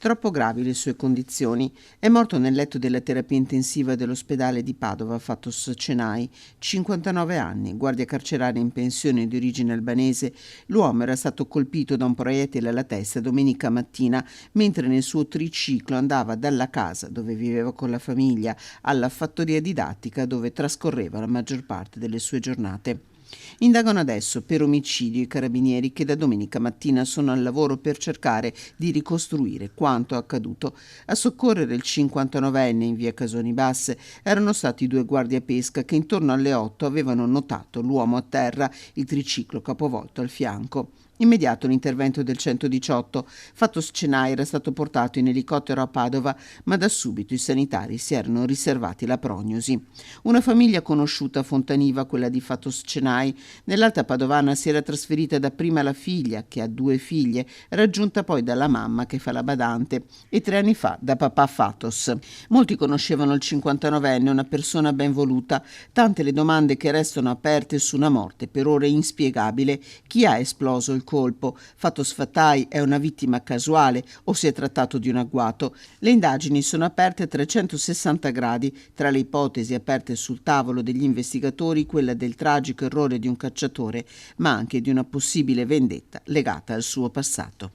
Troppo gravi le sue condizioni. È morto nel letto della terapia intensiva dell'ospedale di Padova, Fatos Cenai, 59 anni, guardia carceraria in pensione di origine albanese. L'uomo era stato colpito da un proiettile alla testa domenica mattina mentre nel suo triciclo andava dalla casa dove viveva con la famiglia alla fattoria didattica dove trascorreva la maggior parte delle sue giornate. Indagano adesso per omicidio i carabinieri che da domenica mattina sono al lavoro per cercare di ricostruire quanto accaduto. A soccorrere il 59enne in via Casoni Basse erano stati due guardiapesca che intorno alle 8 avevano notato l'uomo a terra, il triciclo capovolto al fianco. Immediato l'intervento del 118. Fatos Cenai era stato portato in elicottero a Padova, ma da subito i sanitari si erano riservati la prognosi. Una famiglia conosciuta a Fontaniva, quella di Fatos Cenai, nell'Alta Padovana si era trasferita dapprima la figlia, che ha 2 figlie, raggiunta poi dalla mamma che fa la badante e 3 anni fa da papà Fatos. Molti conoscevano il 59enne, una persona ben voluta, tante le domande che restano aperte su una morte per ora inspiegabile. Chi ha esploso il colpo? Fatos Fatai è una vittima casuale o si è trattato di un agguato? Le indagini sono aperte a 360 gradi, tra le ipotesi aperte sul tavolo degli investigatori quella del tragico errore di un cacciatore, ma anche di una possibile vendetta legata al suo passato.